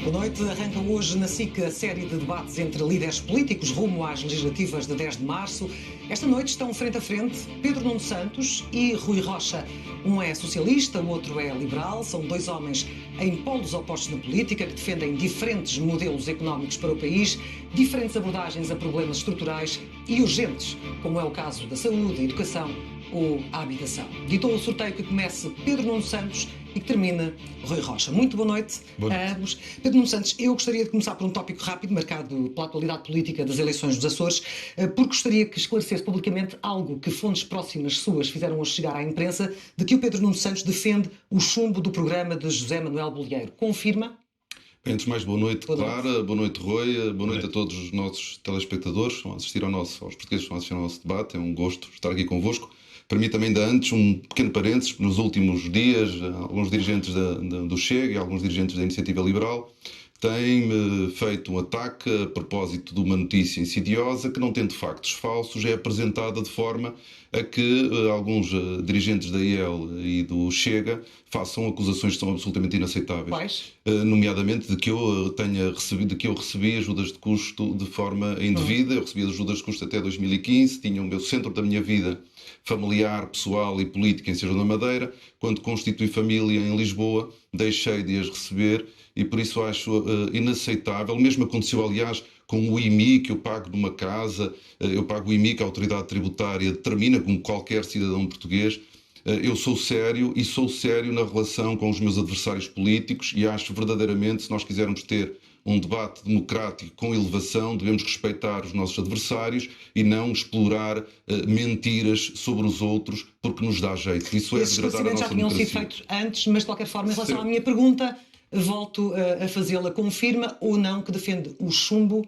Boa noite. Arranca hoje na SIC a série de debates entre líderes políticos rumo às legislativas de 10 de março. Esta noite estão frente a frente Pedro Nuno Santos e Rui Rocha. Um é socialista, o outro é liberal. São dois homens em polos opostos na política que defendem diferentes modelos económicos para o país, diferentes abordagens a problemas estruturais e urgentes, como é o caso da saúde, a educação ou a habitação. Ditou o sorteio que comece Pedro Nuno Santos e que termina Rui Rocha. Muito boa noite a ambos. Pedro Nuno Santos, eu gostaria de começar por um tópico rápido, marcado pela atualidade política das eleições dos Açores, porque gostaria que esclarecesse publicamente algo que fontes próximas suas fizeram hoje chegar à imprensa, de que o Pedro Nuno Santos defende o chumbo do programa de José Manuel Bolieiro. Confirma? Antes de mais, boa noite, Clara, boa noite, Rui, boa noite a todos os nossos telespectadores que estão a assistir aos portugueses que estão a assistir ao nosso debate. É um gosto estar aqui convosco. Permita-me ainda antes um pequeno parênteses. Nos últimos dias, alguns dirigentes do Chega e alguns dirigentes da Iniciativa Liberal têm feito um ataque a propósito de uma notícia insidiosa que, não tendo factos falsos, é apresentada de forma a que alguns dirigentes da IEL e do Chega façam acusações que são absolutamente inaceitáveis. Quais? Nomeadamente de que eu recebi ajudas de custo de forma indevida. Eu recebi ajudas de custo até 2015, tinha o meu centro da minha vida familiar, pessoal e política em Sejão da Madeira. Quando constituí família em Lisboa, deixei de as receber e por isso acho inaceitável. O mesmo aconteceu, aliás, com o IMI que eu pago numa casa. Eu pago o IMI que a autoridade tributária determina, como qualquer cidadão português. Eu sou sério e sou sério na relação com os meus adversários políticos e acho verdadeiramente, se nós quisermos ter um debate democrático com elevação, devemos respeitar os nossos adversários e não explorar mentiras sobre os outros porque nos dá jeito. Isso é degradar a nossa democracia. Já tinham sido feitos antes, mas de qualquer forma, em relação à minha pergunta, volto a fazê-la. Confirma ou não que defende o chumbo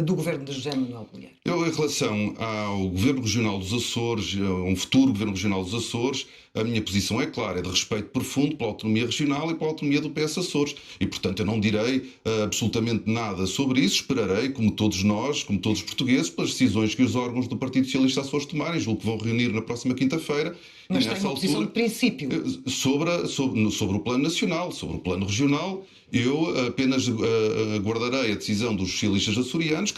do governo de José Manuel Bolieiro? Eu, em relação ao Governo Regional dos Açores, a um futuro Governo Regional dos Açores, a minha posição é clara, é de respeito profundo pela autonomia regional e pela autonomia do PS Açores. E, portanto, eu não direi absolutamente nada sobre isso. Esperarei, como todos nós, como todos os portugueses, pelas decisões que os órgãos do Partido Socialista Açores tomarem. Julgo que vão reunir na próxima quinta-feira. Mas tem uma posição de princípio. Sobre o plano nacional, sobre o plano regional, eu apenas aguardarei a decisão dos socialistas açorianos,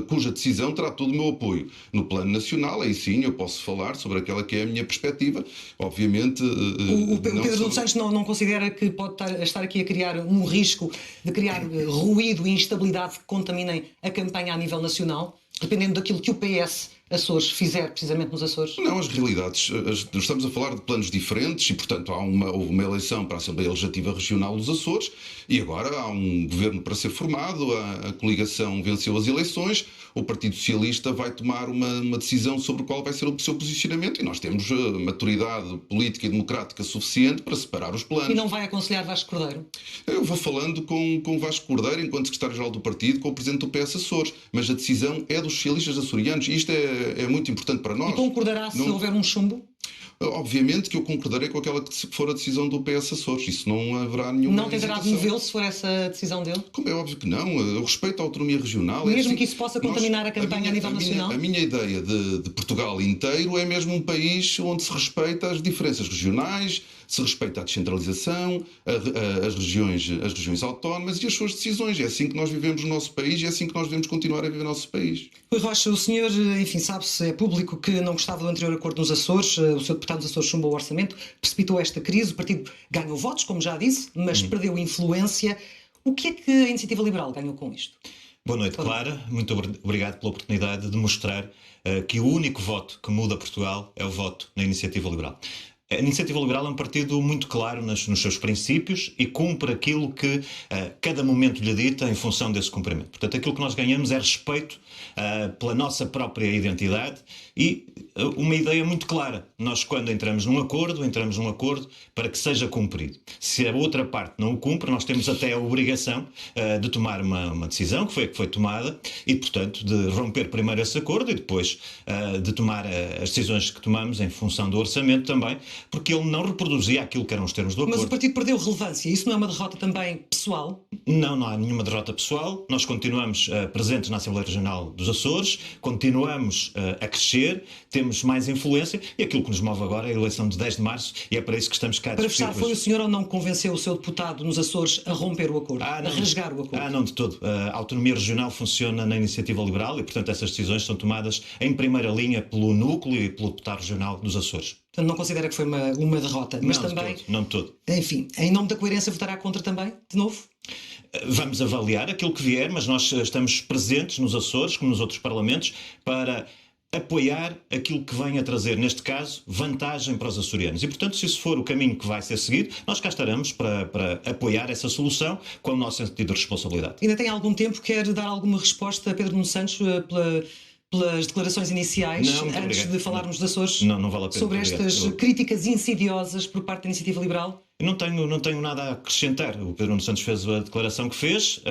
cuja decisão terá todo o meu apoio. No plano nacional, aí sim eu posso falar sobre aquela que é a minha perspectiva. Obviamente... O Pedro Nuno Santos não considera que pode estar aqui a criar um risco de criar ruído e instabilidade que contaminem a campanha a nível nacional, dependendo daquilo que o PS Açores fizer precisamente nos Açores? Não, as realidades, estamos a falar de planos diferentes e, portanto, houve uma eleição para a Assembleia Legislativa Regional dos Açores e agora há um governo para ser formado, a coligação venceu as eleições, o Partido Socialista vai tomar uma decisão sobre qual vai ser o seu posicionamento e nós temos maturidade política e democrática suficiente para separar os planos. E não vai aconselhar Vasco Cordeiro? Eu vou falando com Vasco Cordeiro, enquanto secretário-geral do partido, com o presidente do PS Açores, mas a decisão é dos socialistas açorianos e isto é muito importante para nós. E concordará se houver um chumbo? Obviamente que eu concordarei com aquela que for a decisão do PS Açores. Isso não haverá nenhuma Não tentará de movê-lo se for essa a decisão dele? Como é óbvio que não. Eu respeito a autonomia regional. Mesmo que isso possa contaminar a campanha a nível nacional? A minha ideia de Portugal inteiro é mesmo um país onde se respeita as diferenças regionais, se respeita a descentralização, as regiões autónomas e as suas decisões. É assim que nós vivemos no nosso país e é assim que nós devemos continuar a viver no nosso país. Rui Rocha, o senhor, enfim, sabe-se, é público que não gostava do anterior acordo nos Açores, o seu deputado dos Açores chumbou o orçamento, precipitou esta crise, o partido ganhou votos, como já disse, mas perdeu influência. O que é que a Iniciativa Liberal ganhou com isto? Boa noite, Clara. Muito obrigado pela oportunidade de mostrar que o único voto que muda Portugal é o voto na Iniciativa Liberal. A Iniciativa Liberal é um partido muito claro nos seus princípios e cumpre aquilo que cada momento lhe dita em função desse cumprimento. Portanto, aquilo que nós ganhamos é respeito pela nossa própria identidade e uma ideia muito clara. Nós, quando entramos num acordo para que seja cumprido. Se a outra parte não o cumpre, nós temos até a obrigação de tomar uma decisão, que foi tomada, e, portanto, de romper primeiro esse acordo e depois de tomar as decisões que tomamos em função do orçamento também, porque ele não reproduzia aquilo que eram os termos do acordo. Mas o partido perdeu relevância. Isso não é uma derrota também pessoal? Não há nenhuma derrota pessoal. Nós continuamos presentes na Assembleia Regional dos Açores, continuamos a crescer, temos mais influência e aquilo que que nos move agora é a eleição de 10 de março e é para isso que estamos cá a Para discutir fechar, foi o hoje. senhor ou não que convenceu o seu deputado nos Açores a romper o acordo, a rasgar o acordo? Não, de todo. A autonomia regional funciona na iniciativa liberal e, portanto, essas decisões são tomadas em primeira linha pelo núcleo e pelo deputado regional dos Açores. Portanto, não considera que foi uma derrota, mas não também, de todo, não de todo. enfim, em nome da coerência votará contra também, de novo? Vamos avaliar aquilo que vier, mas nós estamos presentes nos Açores, como nos outros parlamentos, para apoiar aquilo que vem a trazer, neste caso, vantagem para os açorianos. E, portanto, se isso for o caminho que vai ser seguido, nós cá estaremos para apoiar essa solução com o nosso sentido de responsabilidade. Ainda tem algum tempo, quer dar alguma resposta a Pedro Nuno Santos pelas declarações iniciais, Não, muito antes obrigado. de falarmos dos Açores, Não vale a pena. sobre Obrigado. estas críticas insidiosas por parte da Iniciativa Liberal? Não tenho nada a acrescentar. O Pedro Nuno Santos fez a declaração que fez.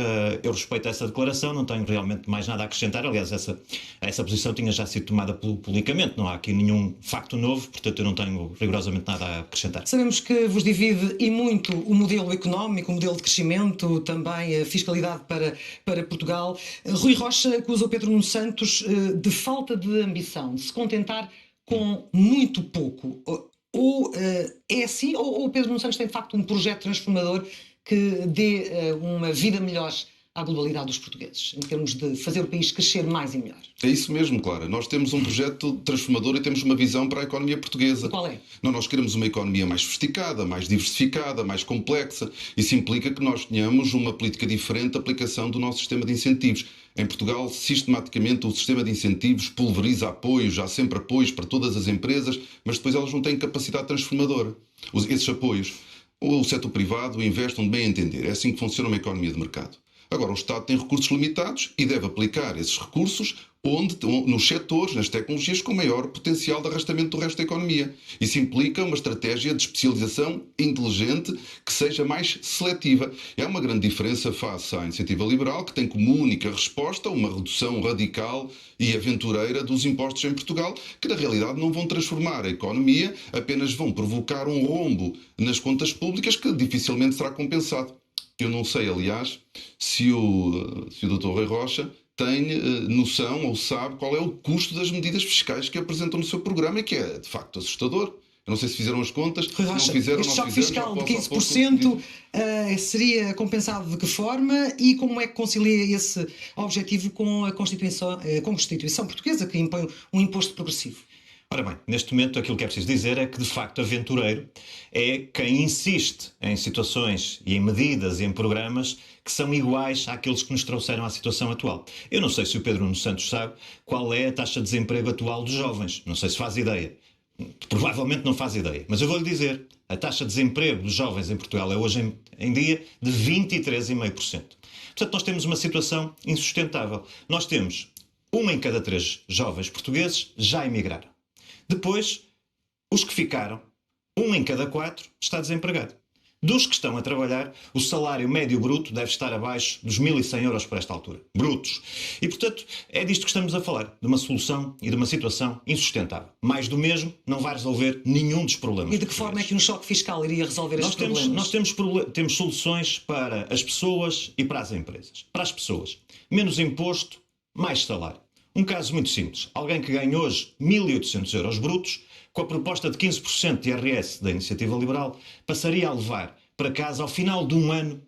Eu respeito essa declaração, não tenho realmente mais nada a acrescentar. Aliás, essa posição tinha já sido tomada publicamente. Não há aqui nenhum facto novo, portanto eu não tenho rigorosamente nada a acrescentar. Sabemos que vos divide e muito o modelo económico, o modelo de crescimento, também a fiscalidade para Portugal. Rui Rocha acusa o Pedro Nuno Santos de falta de ambição, de se contentar com muito pouco. Ou é assim, ou o Pedro Nuno Santos tem de facto um projeto transformador que dê uma vida melhor à globalidade dos portugueses, em termos de fazer o país crescer mais e melhor? É isso mesmo, Clara. Nós temos um projeto transformador e temos uma visão para a economia portuguesa. E qual é? Não, nós queremos uma economia mais sofisticada, mais diversificada, mais complexa. Isso implica que nós tenhamos uma política diferente de aplicação do nosso sistema de incentivos. Em Portugal, sistematicamente, o sistema de incentivos pulveriza apoios, há sempre apoios para todas as empresas, mas depois elas não têm capacidade transformadora. Esses apoios, o setor privado investe onde bem entender. É assim que funciona uma economia de mercado. Agora, o Estado tem recursos limitados e deve aplicar esses recursos nos setores, nas tecnologias com maior potencial de arrastamento do resto da economia. Isso implica uma estratégia de especialização inteligente que seja mais seletiva. É uma grande diferença face à iniciativa liberal, que tem como única resposta uma redução radical e aventureira dos impostos em Portugal, que na realidade não vão transformar a economia, apenas vão provocar um rombo nas contas públicas que dificilmente será compensado. Eu não sei, aliás, se o Dr. Rui Rocha tem noção ou sabe qual é o custo das medidas fiscais que apresentam no seu programa e que é, de facto, assustador. Eu não sei se fizeram as contas, Rui Rocha, não fizeram, este não choque fizeram. fiscal de 15% seria compensado de que forma e como é que concilia esse objetivo com a Constituição portuguesa, que impõe um imposto progressivo? Ora bem, neste momento aquilo que é preciso dizer é que, de facto, aventureiro é quem insiste em situações e em medidas e em programas que são iguais àqueles que nos trouxeram à situação atual. Eu não sei se o Pedro Nuno Santos sabe qual é a taxa de desemprego atual dos jovens. Não sei se faz ideia. Provavelmente não faz ideia. Mas eu vou-lhe dizer, a taxa de desemprego dos jovens em Portugal é hoje em dia de 23,5%. Portanto, nós temos uma situação insustentável. Nós temos 1 em cada 3 jovens portugueses já emigraram. Depois, os que ficaram, 1 em cada 4 está desempregado. Dos que estão a trabalhar, o salário médio bruto deve estar abaixo dos 1.100 euros por esta altura. Brutos. E, portanto, é disto que estamos a falar. De uma solução e de uma situação insustentável. Mais do mesmo não vai resolver nenhum dos problemas. E de que forma é que um choque fiscal iria resolver estes problemas? Nós temos soluções para as pessoas e para as empresas. Para as pessoas, menos imposto, mais salário. Um caso muito simples. Alguém que ganha hoje 1.800 euros brutos, com a proposta de 15% de IRS da Iniciativa Liberal, passaria a levar para casa, ao final de um ano,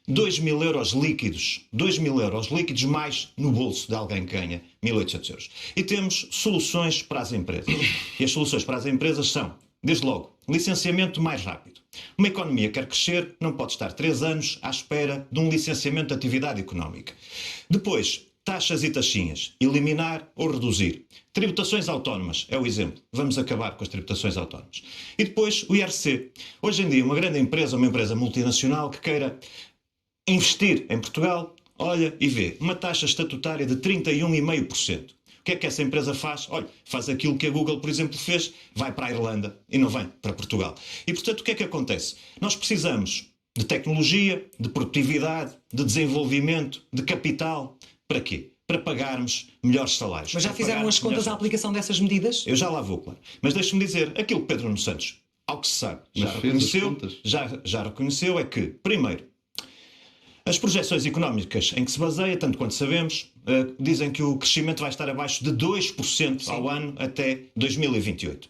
2.000 euros líquidos. 2.000 euros líquidos mais no bolso de alguém que ganha 1.800 euros. E temos soluções para as empresas. E as soluções para as empresas são, desde logo, licenciamento mais rápido. Uma economia que quer crescer não pode estar 3 anos à espera de um licenciamento de atividade económica. Depois, taxas e taxinhas. Eliminar ou reduzir. Tributações autónomas é o exemplo. Vamos acabar com as tributações autónomas. E depois o IRC. Hoje em dia, uma grande empresa, uma empresa multinacional que queira investir em Portugal, olha e vê uma taxa estatutária de 31,5%. O que é que essa empresa faz? Olha, faz aquilo que a Google, por exemplo, fez. Vai para a Irlanda e não vem para Portugal. E, portanto, o que é que acontece? Nós precisamos de tecnologia, de produtividade, de desenvolvimento, de capital. Para quê? Para pagarmos melhores salários. Mas já fizeram as contas à aplicação dessas medidas? Eu já lá vou, claro. Mas deixe-me dizer, aquilo que Pedro Nuno Santos, ao que se sabe, já reconheceu é que, primeiro, as projeções económicas em que se baseia, tanto quanto sabemos, dizem que o crescimento vai estar abaixo de 2% ao ano até 2028.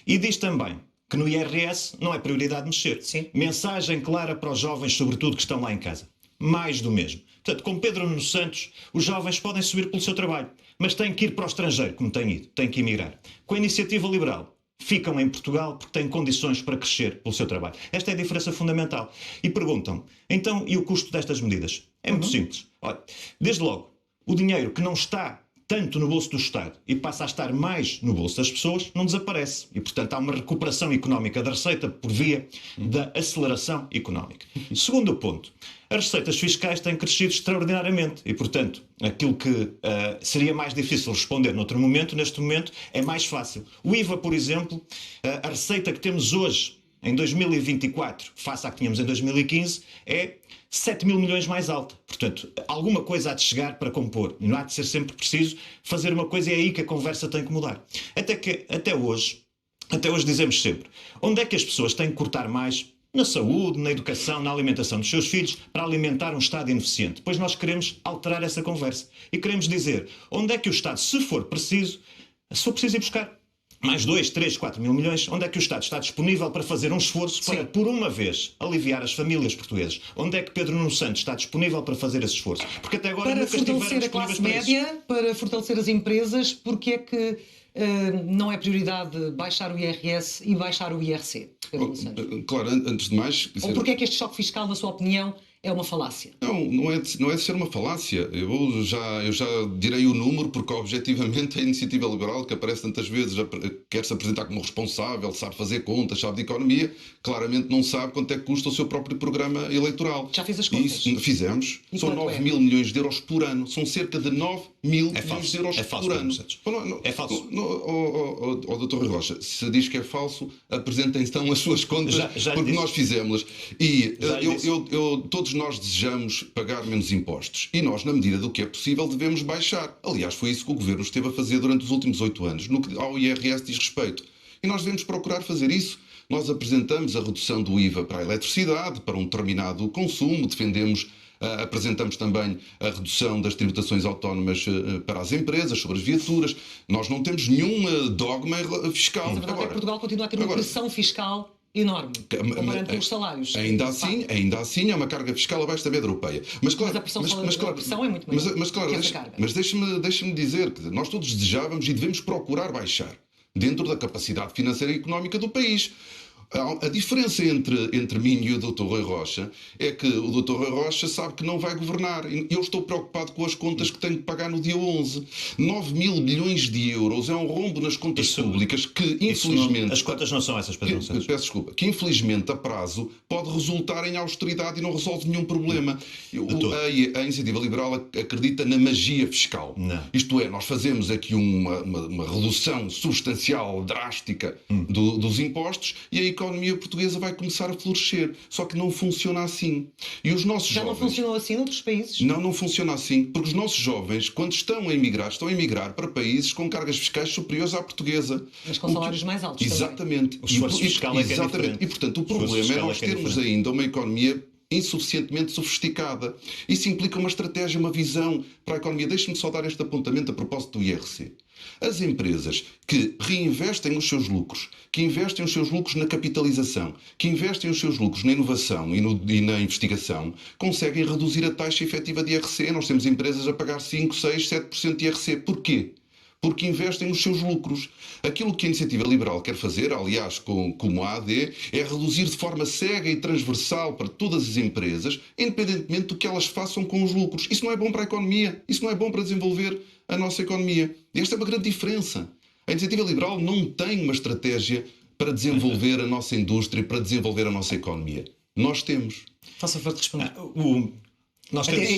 E diz também que no IRS não é prioridade mexer. Sim. Mensagem clara para os jovens, sobretudo, que estão lá em casa. Mais do mesmo. Portanto, com Pedro Nuno Santos, os jovens podem subir pelo seu trabalho, mas têm que ir para o estrangeiro, como têm ido, têm que emigrar. Com a Iniciativa Liberal, ficam em Portugal porque têm condições para crescer pelo seu trabalho. Esta é a diferença fundamental. E perguntam, então, e o custo destas medidas? É muito simples. Olha, desde logo, o dinheiro que não está tanto no bolso do Estado e passa a estar mais no bolso das pessoas, não desaparece. E, portanto, há uma recuperação económica da receita por via da aceleração económica. Segundo ponto, as receitas fiscais têm crescido extraordinariamente e, portanto, aquilo que seria mais difícil responder noutro momento, neste momento, é mais fácil. O IVA, por exemplo, a receita que temos hoje, em 2024, face à que tínhamos em 2015, é 7 mil milhões mais alta. Portanto, alguma coisa há de chegar para compor. Não há de ser sempre preciso fazer uma coisa e é aí que a conversa tem que mudar. Até hoje dizemos sempre, onde é que as pessoas têm que cortar mais? Na saúde, na educação, na alimentação dos seus filhos, para alimentar um Estado ineficiente. Depois nós queremos alterar essa conversa. E queremos dizer, onde é que o Estado, se for preciso ir buscar mais 2, 3, 4 mil milhões, onde é que o Estado está disponível para fazer um esforço para, por uma vez, aliviar as famílias portuguesas? Onde é que Pedro Nuno Santos está disponível para fazer esse esforço? Porque até agora para nunca estiveram fortalecer a disponíveis classe para isso. média, para fortalecer as empresas, porque é que não é prioridade baixar o IRS e baixar o IRC? Pedro Nuno Santos? Claro, antes de mais... Ou porque é que este choque fiscal, na sua opinião, é uma falácia? Não é de ser uma falácia. Eu já direi o número, porque objetivamente a Iniciativa Liberal, que aparece tantas vezes, quer se apresentar como responsável, sabe fazer contas, sabe de economia, claramente não sabe quanto é que custa o seu próprio programa eleitoral. Já fez as contas? Isso, fizemos. E são 9 mil milhões de euros por ano. São cerca de 9 mil milhões de euros por ano. É falso. Dr. Rui Rocha, se diz que é falso, apresentem então as suas contas, porque nós fizemos-las. E todos nós desejamos pagar menos impostos. E nós, na medida do que é possível, devemos baixar. Aliás, foi isso que o Governo esteve a fazer durante os últimos 8 anos, no que ao IRS diz respeito. E nós devemos procurar fazer isso. Nós apresentamos a redução do IVA para a eletricidade, para um determinado consumo, apresentamos também a redução das tributações autónomas para as empresas, sobre as viaturas. Nós não temos nenhum dogma fiscal. Mas a verdade é que Portugal continua a ter uma pressão fiscal enorme, comparando com os salários. Ainda assim é uma carga fiscal abaixo da média europeia. Mas a pressão é muito maior. Mas deixe-me dizer que nós todos desejávamos e devemos procurar baixar dentro da capacidade financeira e económica do país. A diferença entre mim e o Dr. Rui Rocha é que o Dr. Rui Rocha sabe que não vai governar. Eu estou preocupado com as contas que tenho que pagar no dia 11. 9 mil milhões de euros é um rombo nas contas públicas que, infelizmente... As contas não são essas, Pedro Santos. Peço desculpa. Que, infelizmente, a prazo, pode resultar em austeridade e não resolve nenhum problema. A Iniciativa Liberal acredita na magia fiscal. Não. Isto é, nós fazemos aqui uma redução substancial, drástica dos impostos e a economia portuguesa vai começar a florescer. Só que não funciona assim. E os nossos jovens... não funcionou assim noutros países? Não funciona assim. Porque os nossos jovens, quando estão a emigrar para países com cargas fiscais superiores à portuguesa. Mas com salários mais altos. Exatamente. O esforço fiscal é que é diferente. E, portanto, o problema é nós termos ainda uma economia insuficientemente sofisticada. Isso implica uma estratégia, uma visão para a economia. Deixe-me só dar este apontamento a propósito do IRC. As empresas que reinvestem os seus lucros, que investem os seus lucros na capitalização, que investem os seus lucros na inovação e na investigação, conseguem reduzir a taxa efetiva de IRC. Nós temos empresas a pagar 5, 6, 7% de IRC. Porquê? Porque investem os seus lucros. Aquilo que a Iniciativa Liberal quer fazer, aliás, como a AD, é reduzir de forma cega e transversal para todas as empresas, independentemente do que elas façam com os lucros. Isso não é bom para a economia, isso não é bom para desenvolver a nossa economia. E esta é uma grande diferença. A Iniciativa Liberal não tem uma estratégia para desenvolver a nossa indústria, para desenvolver a nossa economia. Nós temos. Faça favor de responder.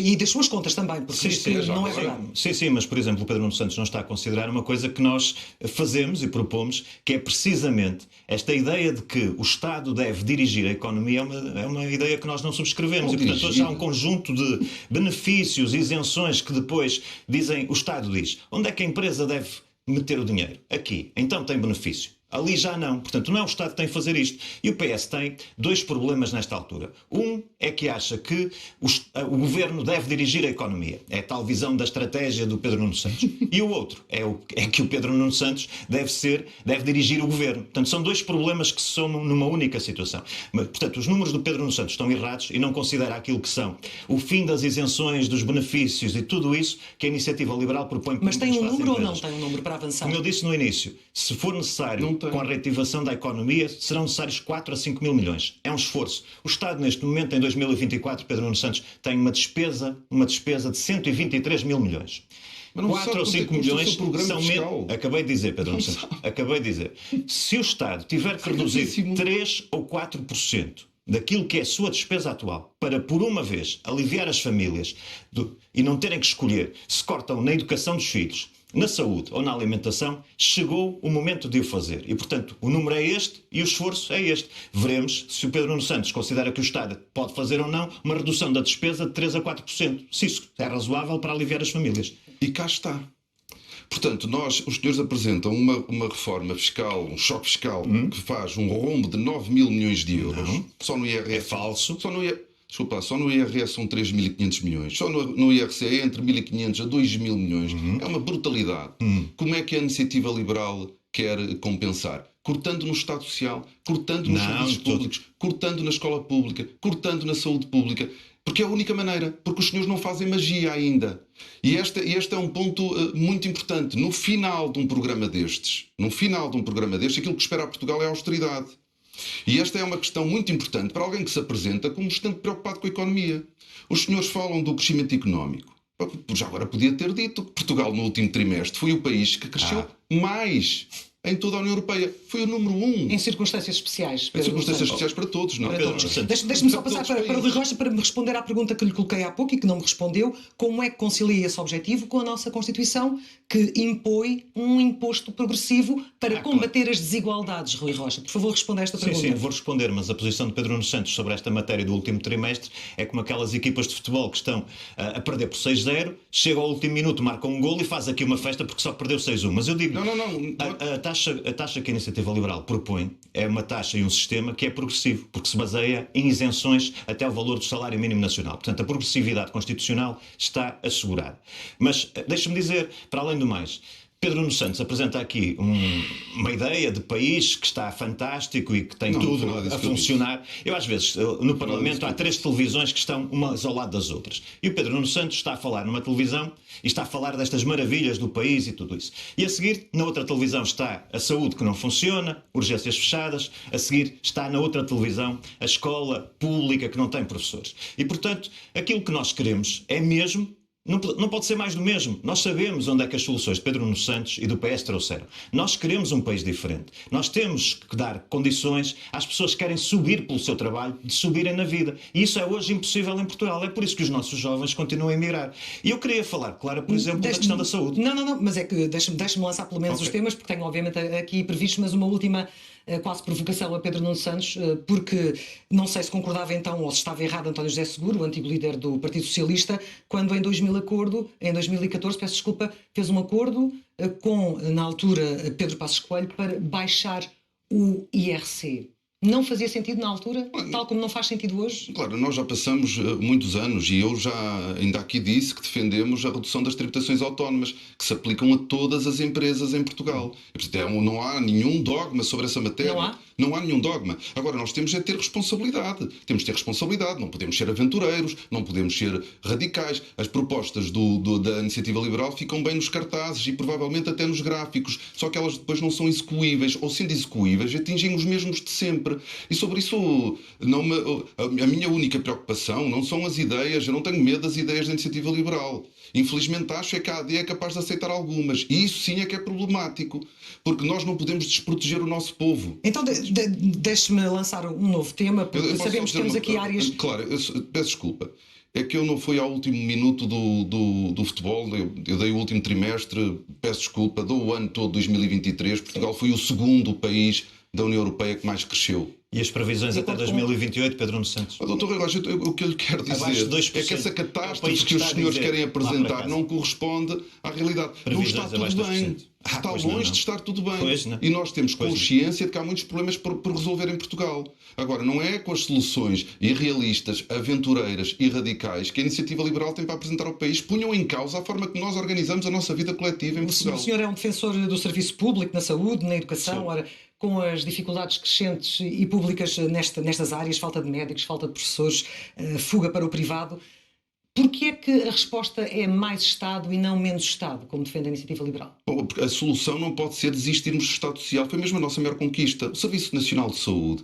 E das suas contas também, porque não é verdade. Sim, mas, por exemplo, o Pedro Nuno Santos não está a considerar uma coisa que nós fazemos e propomos, que é precisamente esta ideia de que o Estado deve dirigir a economia, é uma ideia que nós não subscrevemos. E, portanto, hoje há um conjunto de benefícios, isenções que depois dizem, o Estado diz, onde é que a empresa deve meter o dinheiro? Aqui. Então tem benefício. Ali já não. Portanto, não é o Estado que tem que fazer isto. E o PS tem dois problemas nesta altura. Um é que acha que o governo deve dirigir a economia. É a tal visão da estratégia do Pedro Nuno Santos. E o outro é que o Pedro Nuno Santos deve dirigir o governo. Portanto, são dois problemas que se somam numa única situação. Mas, portanto, os números do Pedro Nuno Santos estão errados e não considera aquilo que são o fim das isenções, dos benefícios e tudo isso que a Iniciativa Liberal propõe. Mas tem um número ou não tem um número para avançar? Como eu disse no início, se for necessário, com a reativação da economia, serão necessários 4 a 5 mil milhões. É um esforço. O Estado, neste momento, em 2024, Pedro Nuno Santos, tem uma despesa de 123 mil milhões. 4 ou 5 milhões são menos. Acabei de dizer, Pedro Nuno Santos. Acabei de dizer. Se o Estado tiver que reduzir 3 ou 4% daquilo que é a sua despesa atual, para, por uma vez, aliviar as famílias e não terem que escolher se cortam na educação dos filhos, na saúde ou na alimentação, chegou o momento de o fazer. E, portanto, o número é este e o esforço é este. Veremos se o Pedro Nuno Santos considera que o Estado pode fazer ou não uma redução da despesa de 3 a 4%. Se isso é razoável para aliviar as famílias. E cá está. Portanto, os senhores apresentam uma reforma fiscal, um choque fiscal, que faz um rombo de 9 mil milhões de euros. Não. Só no IRS. É falso. Só no IRS são 3.500 milhões. Só no IRC é entre 1.500 a 2.000 milhões. É uma brutalidade. Como é que a Iniciativa Liberal quer compensar? Cortando no Estado Social, cortando nos serviços públicos, cortando na escola pública, cortando na saúde pública. Porque é a única maneira. Porque os senhores não fazem magia ainda. E este é um ponto muito importante. No final de um programa destes, aquilo que espera a Portugal é a austeridade. E esta é uma questão muito importante para alguém que se apresenta como estando preocupado com a economia. Os senhores falam do crescimento económico. Já agora podia ter dito que Portugal no último trimestre foi o país que cresceu mais em toda a União Europeia. Foi o número 1. Em circunstâncias especiais. Em circunstâncias especiais para todos, não é? Deixe-me só passar para o Rui Rocha para me responder à pergunta que lhe coloquei há pouco e que não me respondeu. Como é que concilia esse objetivo com a nossa Constituição, que impõe um imposto progressivo para combater as desigualdades, Rui Rocha? Por favor, responda a esta pergunta. Sim, vou responder, mas a posição de Pedro Nuno Santos sobre esta matéria do último trimestre é como aquelas equipas de futebol que estão a perder por 6-0, chega ao último minuto, marca um golo e faz aqui uma festa porque só perdeu 6-1. Mas eu digo, a taxa que a Iniciativa Liberal propõe é uma taxa e um sistema que é progressivo, porque se baseia em isenções até o valor do salário mínimo nacional. Portanto, a progressividade constitucional está assegurada. Mas, deixa-me dizer, para além do mais, Pedro Nuno Santos apresenta aqui uma ideia de país que está fantástico e que tem tudo a funcionar. Eu, às vezes, no Parlamento há 3 televisões que estão umas ao lado das outras. E o Pedro Nuno Santos está a falar numa televisão e está a falar destas maravilhas do país e tudo isso. E a seguir, na outra televisão está a saúde que não funciona, urgências fechadas. A seguir está na outra televisão a escola pública que não tem professores. E, portanto, aquilo que nós queremos é mesmo... Não pode ser mais do mesmo. Nós sabemos onde é que as soluções de Pedro Nuno Santos e do PS trouxeram. Nós queremos um país diferente. Nós temos que dar condições às pessoas que querem subir pelo seu trabalho, de subirem na vida. E isso é hoje impossível em Portugal. É por isso que os nossos jovens continuam a emigrar. E eu queria falar, claro, por exemplo, da questão da saúde. Não, mas é que deixe-me lançar pelo menos os temas, porque tenho obviamente aqui previstos, mas uma última... quase provocação a Pedro Nuno Santos, porque não sei se concordava então ou se estava errado António José Seguro, o antigo líder do Partido Socialista, quando em 2014, peço desculpa, fez um acordo com, na altura, Pedro Passos Coelho para baixar o IRC. Não fazia sentido na altura, tal como não faz sentido hoje? Claro, nós já passamos muitos anos e eu já ainda aqui disse que defendemos a redução das tributações autónomas que se aplicam a todas as empresas em Portugal. Não há nenhum dogma sobre essa matéria. Não há nenhum dogma. Agora, nós temos é ter responsabilidade. Temos de ter responsabilidade. Não podemos ser aventureiros, não podemos ser radicais. As propostas da Iniciativa Liberal ficam bem nos cartazes e provavelmente até nos gráficos. Só que elas depois não são execuíveis. Ou sendo execuíveis, atingem os mesmos de sempre. E sobre isso, a minha única preocupação não são as ideias. Eu não tenho medo das ideias da Iniciativa Liberal. Infelizmente acho que a AD é capaz de aceitar algumas. E isso sim é que é problemático. Porque nós não podemos desproteger o nosso povo. Então deixe-me lançar um novo tema, porque sabemos que temos aqui áreas... Claro, peço desculpa. É que eu não fui ao último minuto do futebol, eu dei o último trimestre, peço desculpa, dou o ano todo 2023. Portugal foi o segundo país da União Europeia que mais cresceu. E as previsões até 2028, Pedro Nuno Santos? Doutor Rui Rocha, o que eu lhe quero dizer é que essa catástrofe que os senhores querem apresentar não corresponde à realidade. Não está tudo bem. Está pois longe não. de estar tudo bem. Pois não. E nós temos Pois consciência de que há muitos problemas por resolver em Portugal. Agora, não é com as soluções irrealistas, aventureiras e radicais que a Iniciativa Liberal tem para apresentar ao país ponham em causa a forma que nós organizamos a nossa vida coletiva em Portugal. O senhor é um defensor do serviço público, na saúde, na educação. Sim. Ora, com as dificuldades crescentes e públicas nestas áreas, falta de médicos, falta de professores, fuga para o privado, porquê é que a resposta é mais Estado e não menos Estado, como defende a Iniciativa Liberal? Bom, a solução não pode ser desistirmos do Estado Social. Foi mesmo a nossa maior conquista. O Serviço Nacional de Saúde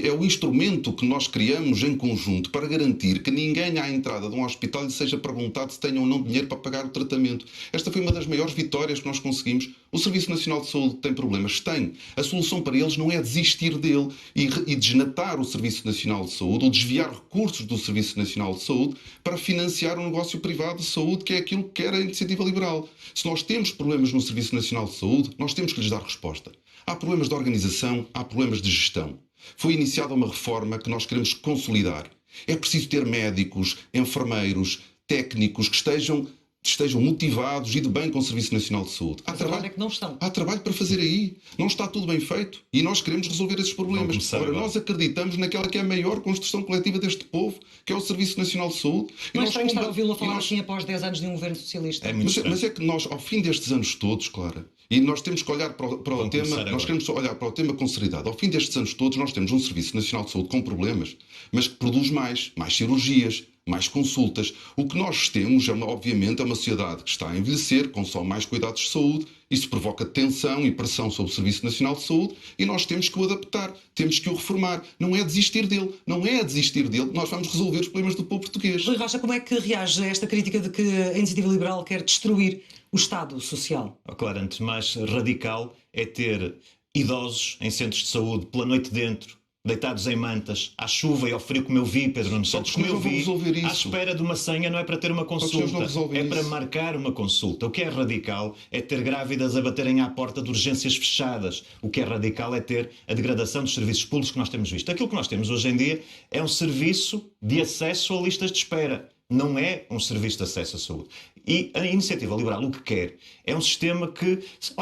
é o instrumento que nós criamos em conjunto para garantir que ninguém à entrada de um hospital lhe seja perguntado se tem ou não dinheiro para pagar o tratamento. Esta foi uma das maiores vitórias que nós conseguimos. O Serviço Nacional de Saúde tem problemas? Tem. A solução para eles não é desistir dele e desnatar o Serviço Nacional de Saúde ou desviar recursos do Serviço Nacional de Saúde para financiar um negócio privado de saúde, que é aquilo que quer a Iniciativa Liberal. Se nós temos problemas no Serviço Nacional de Saúde, nós temos que lhes dar resposta. Há problemas de organização, há problemas de gestão. Foi iniciada uma reforma que nós queremos consolidar. É preciso ter médicos, enfermeiros, técnicos que estejam motivados e de bem com o Serviço Nacional de Saúde. A verdade é que não estão. Há trabalho para fazer aí. Não está tudo bem feito. E nós queremos resolver esses problemas. Ora, nós acreditamos naquela que é a maior construção coletiva deste povo, que é o Serviço Nacional de Saúde. Não é estranho estar a ouvi-lo a falar assim após 10 anos de um governo socialista. Mas é que nós, ao fim destes anos todos, Clara, e nós temos que olhar para o tema, nós queremos olhar para o tema com seriedade. Ao fim destes anos todos, nós temos um Serviço Nacional de Saúde com problemas, mas que produz mais cirurgias, mais consultas. O que nós temos, obviamente, é uma sociedade que está a envelhecer, consome mais cuidados de saúde, isso provoca tensão e pressão sobre o Serviço Nacional de Saúde e nós temos que o adaptar, temos que o reformar. Não é desistir dele. Não é a desistir dele que nós vamos resolver os problemas do povo português. Rui Rocha, como é que reage a esta crítica de que a Iniciativa Liberal quer destruir o Estado Social? Claro, antes de mais radical é ter idosos em centros de saúde pela noite dentro, deitados em mantas, à chuva e ao frio, como eu vi, Pedro Nuno Santos, como eu vi, à espera de uma senha, não é para ter uma consulta, é para marcar uma consulta. O que é radical é ter grávidas a baterem à porta de urgências fechadas. O que é radical é ter a degradação dos serviços públicos que nós temos visto. Aquilo que nós temos hoje em dia é um serviço de acesso a listas de espera. Não é um serviço de acesso à saúde. E a Iniciativa Liberal o que quer é um sistema que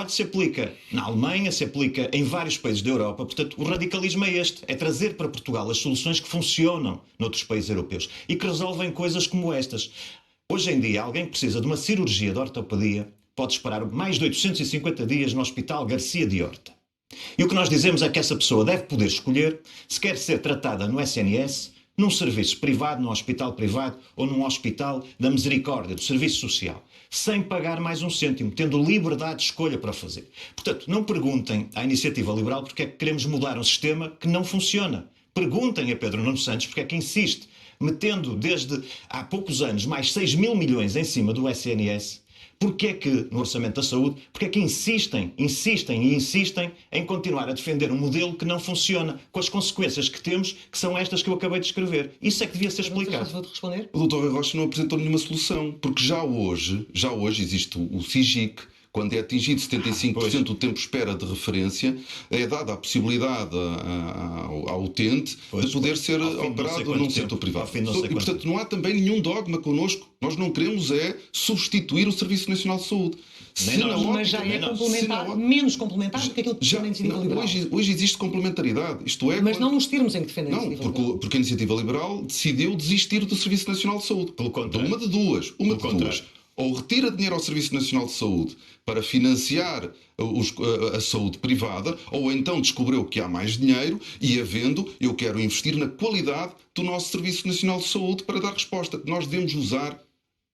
se aplica na Alemanha, se aplica em vários países da Europa. Portanto, o radicalismo é este, é trazer para Portugal as soluções que funcionam noutros países europeus e que resolvem coisas como estas. Hoje em dia, alguém que precisa de uma cirurgia de ortopedia pode esperar mais de 850 dias no Hospital Garcia de Horta. E o que nós dizemos é que essa pessoa deve poder escolher se quer ser tratada no SNS, num serviço privado, num hospital privado ou num hospital da misericórdia, do serviço social, sem pagar mais um cêntimo, tendo liberdade de escolha para fazer. Portanto, não perguntem à Iniciativa Liberal porque é que queremos mudar um sistema que não funciona. Perguntem a Pedro Nuno Santos porque é que insiste, metendo desde há poucos anos mais 6 mil milhões em cima do SNS, porque é que, no Orçamento da Saúde, porque é que insistem em continuar a defender um modelo que não funciona, com as consequências que temos, que são estas que eu acabei de escrever. Isso é que devia ser explicado. Vou-te responder. O Dr. Rui Rocha não apresentou nenhuma solução, porque já hoje existe o CIGIC. Quando é atingido 75% do tempo de espera de referência, é dada a possibilidade ao utente de poder ser operado num setor privado. E, portanto, não há também nenhum dogma connosco. Nós não queremos substituir o Serviço Nacional de Saúde. Mas já é complementar, menos complementar do que aquilo que defende a Iniciativa Liberal. Hoje existe complementaridade. Isto é, mas não nos termos em que defende a Iniciativa Liberal. Porque a Iniciativa Liberal decidiu desistir do Serviço Nacional de Saúde. Pelo contrário. Uma de duas. Ou retira dinheiro ao Serviço Nacional de Saúde para financiar a saúde privada, ou então descobriu que há mais dinheiro e, havendo, eu quero investir na qualidade do nosso Serviço Nacional de Saúde para dar resposta. Nós devemos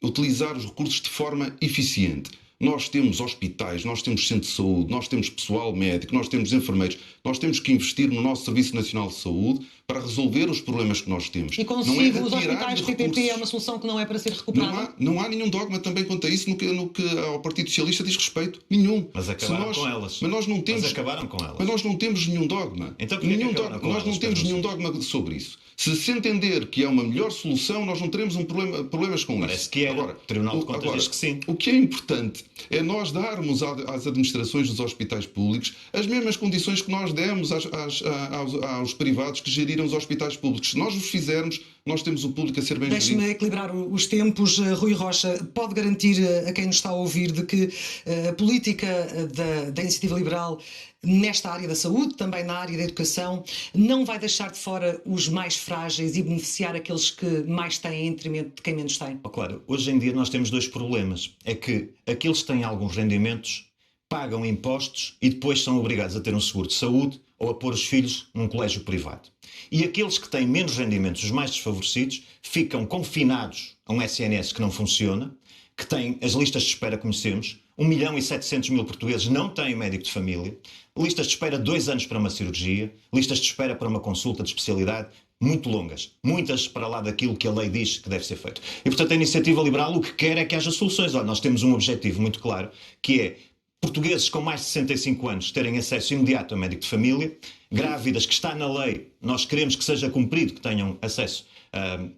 utilizar os recursos de forma eficiente. Nós temos hospitais, nós temos centros de saúde, nós temos pessoal médico, nós temos enfermeiros. Nós temos que investir no nosso Serviço Nacional de Saúde para resolver os problemas que nós temos. E consigo, os hospitais PPP é uma solução que não é para ser recuperada? Não há nenhum dogma também quanto a isso no que ao Partido Socialista diz respeito. Nenhum. Mas acabaram com elas. Mas nós não temos, acabaram com elas. Mas nós não temos nenhum dogma. Então, nós não temos nenhum dogma sobre isso. Se entender que é uma melhor solução, nós não teremos problemas com isso. Parece que é. Agora, o Tribunal de Contas diz que sim. O que é importante é nós darmos às administrações dos hospitais públicos as mesmas condições que nós demos aos privados que geriram os hospitais públicos. Se nós os fizermos, nós temos o público a ser bem gerido. Deixe-me equilibrar os tempos. Rui Rocha, pode garantir a quem nos está a ouvir de que a política da Iniciativa Liberal nesta área da saúde, também na área da educação, não vai deixar de fora os mais frágeis e beneficiar aqueles que mais têm em detrimento de quem menos tem? Claro, hoje em dia nós temos dois problemas. É que aqueles que têm alguns rendimentos pagam impostos e depois são obrigados a ter um seguro de saúde ou a pôr os filhos num colégio privado. E aqueles que têm menos rendimentos, os mais desfavorecidos, ficam confinados a um SNS que não funciona, que tem as listas de espera que conhecemos. 1.700.000 portugueses não têm médico de família, listas de espera 2 anos para uma cirurgia, listas de espera para uma consulta de especialidade muito longas, muitas para lá daquilo que a lei diz que deve ser feito. E, portanto, a Iniciativa Liberal o que quer é que haja soluções. Olha, nós temos um objetivo muito claro, que é portugueses com mais de 65 anos terem acesso imediato a médico de família, grávidas, que está na lei, nós queremos que seja cumprido, que tenham acesso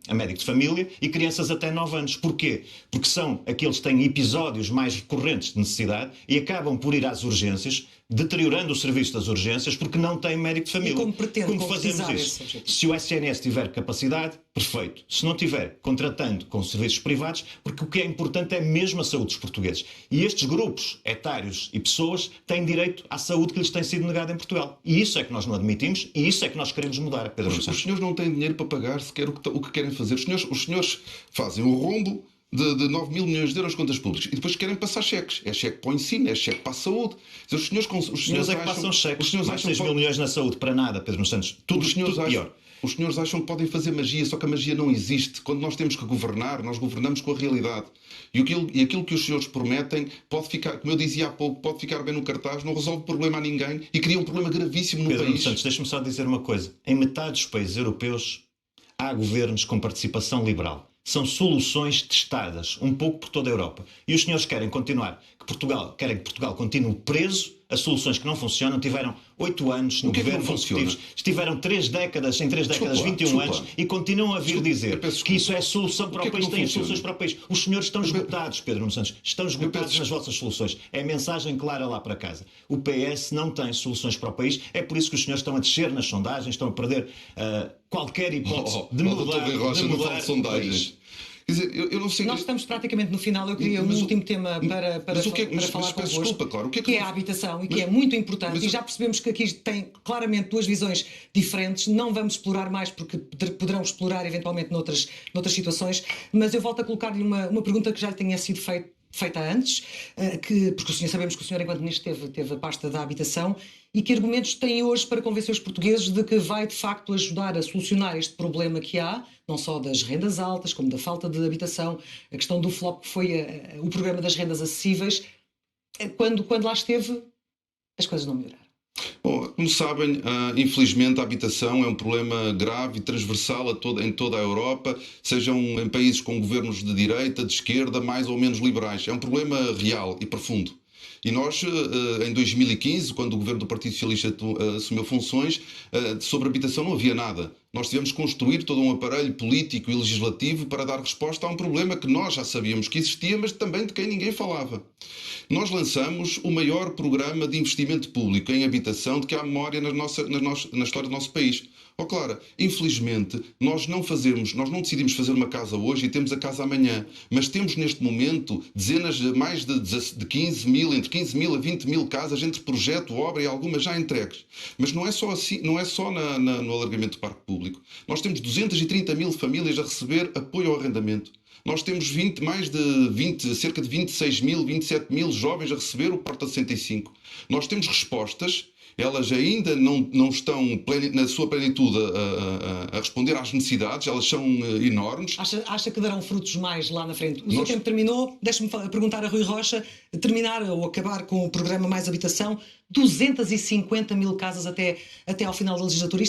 a médico de família, e crianças até 9 anos. Porquê? Porque são aqueles que têm episódios mais recorrentes de necessidade e acabam por ir às urgências, deteriorando o serviço das urgências porque não têm médico de família. E como pretende fazemos isso? Se o SNS tiver capacidade, perfeito. Se não tiver, contratando com serviços privados, porque o que é importante é mesmo a saúde dos portugueses. E estes grupos etários e pessoas têm direito à saúde que lhes tem sido negada em Portugal. E isso é que nós não admitimos e isso é que nós queremos mudar, Pedro Nuno Santos. Os senhores não têm dinheiro para pagar sequer o que querem fazer. Os senhores fazem o rombo de 9 mil milhões de euros de contas públicas e depois querem passar cheques. É cheque para o ensino, é cheque para a saúde. Os senhores é que passam cheques. Mais 6 mil milhões na saúde para nada, Pedro Nuno Santos. Tudo pior. Os senhores acham que podem fazer magia, só que a magia não existe. Quando nós temos que governar, nós governamos com a realidade. E aquilo que os senhores prometem pode ficar, como eu dizia há pouco, pode ficar bem no cartaz, não resolve problema a ninguém e cria um problema gravíssimo no país. Pedro Nuno Santos, deixa-me só dizer uma coisa. Em metade dos países europeus há governos com participação liberal. São soluções testadas um pouco por toda a Europa. E os senhores querem que Portugal continue preso a soluções que não funcionam. Tiveram 8 anos no governo consecutivo. Estiveram em 3 décadas, 21 anos, e continuam a vir dizer que isso é solução para o país, têm soluções para o país. Os senhores estão esgotados, Pedro Nuno Santos. Estão esgotados nas vossas soluções. É mensagem clara lá para casa. O PS não tem soluções para o país. É por isso que os senhores estão a descer nas sondagens, estão a perder qualquer hipótese de mudar de sondagens. Quer dizer, eu não sei... Nós estamos praticamente no final. Eu queria um último tema para falar convosco, desculpa, claro. que é a habitação e que é muito importante. E já percebemos que aqui tem claramente duas visões diferentes. Não vamos explorar mais porque poderão explorar eventualmente noutras situações. Mas eu volto a colocar-lhe uma pergunta que já lhe tinha sido feita antes, porque sabemos que o senhor, enquanto ministro, teve a pasta da habitação. E que argumentos tem hoje para convencer os portugueses de que vai de facto ajudar a solucionar este problema que há, não só das rendas altas, como da falta de habitação, a questão do flop que foi o programa das rendas acessíveis. Quando lá esteve, as coisas não melhoraram. Bom, como sabem, infelizmente a habitação é um problema grave e transversal em toda a Europa, sejam em países com governos de direita, de esquerda, mais ou menos liberais. É um problema real e profundo. E nós, em 2015, quando o governo do Partido Socialista assumiu funções, sobre habitação não havia nada. Nós tivemos que construir todo um aparelho político e legislativo para dar resposta a um problema que nós já sabíamos que existia, mas também de quem ninguém falava. Nós lançamos o maior programa de investimento público em habitação de que há memória na história do nosso país. Clara, infelizmente, nós não decidimos fazer uma casa hoje e temos a casa amanhã, mas temos neste momento mais de 15 mil, entre 15 mil a 20 mil casas entre projeto, obra e algumas já entregues. Mas não é só assim, não é só no alargamento do parque público. Nós temos 230 mil famílias a receber apoio ao arrendamento. Nós temos cerca de 26 mil, 27 mil jovens a receber o Porta 65. Nós temos respostas. Elas ainda não estão na sua plenitude a responder às necessidades, elas são enormes. Acha que darão frutos mais lá na frente? O seu tempo terminou, deixe-me perguntar a Rui Rocha, terminar ou acabar com o programa Mais Habitação, 250 mil casas até ao final da legislatura.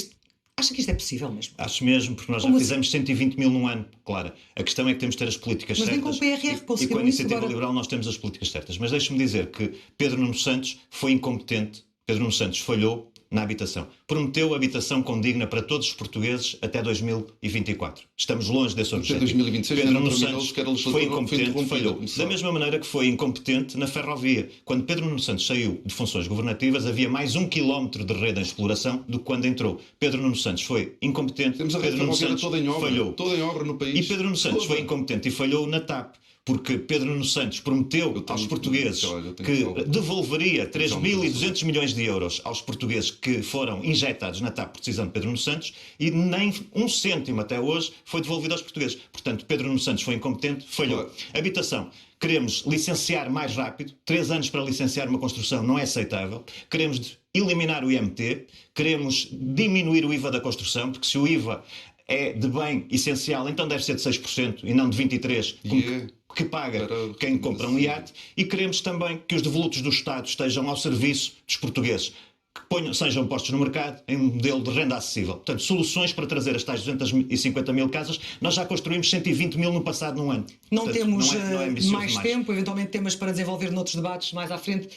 Acha que isto é possível mesmo? Acho mesmo, porque nós já fizemos 120 mil num ano, claro. A questão é que temos de ter as políticas certas. Mas nem com o PRR conseguiram isso. E com a Iniciativa Liberal nós temos as políticas certas. Mas deixe-me dizer que Pedro Nuno Santos foi incompetente. Pedro Nuno Santos falhou na habitação. Prometeu habitação condigna para todos os portugueses até 2024. Estamos longe desse objetivo. Até 2026 Pedro ainda não Nuno terminou Santos sequer a legislatura, foi foi incompetente, interrompida, falhou. como Da sabe. mesma maneira que foi incompetente na ferrovia. Quando Pedro Nuno Santos saiu de funções governativas, havia mais 1 quilómetro de rede em exploração do que quando entrou. Pedro Nuno Santos foi incompetente, Temos a rede Pedro Nuno ferroviária Santos toda em obra, falhou. toda em obra no país. E Pedro Nuno Santos Toda. foi incompetente e falhou na TAP. Porque Pedro Nuno Santos prometeu Eu tenho- aos portugueses olha, eu tenho que calma. devolveria Tenho 3.200 milhões de euros aos portugueses que foram injetados na TAP por decisão de Pedro Nuno Santos e nem 1 cêntimo até hoje foi devolvido aos portugueses. Portanto, Pedro Nuno Santos foi incompetente, falhou. Claro. Habitação. Queremos licenciar mais rápido. 3 anos para licenciar uma construção não é aceitável. Queremos eliminar o IMT. Queremos diminuir o IVA da construção, porque se o IVA é de bem essencial, então deve ser de 6% e não de 23%, que paga Para- quem compra um iate. E queremos também que os devolutos do Estado estejam ao serviço dos portugueses, que sejam postos no mercado em um modelo de renda acessível. Portanto, soluções para trazer as tais 250 mil casas. Nós já construímos 120 mil no passado num ano. Não Portanto, temos não é ambicioso mais demais. tempo, eventualmente temas para desenvolver noutros debates mais à frente.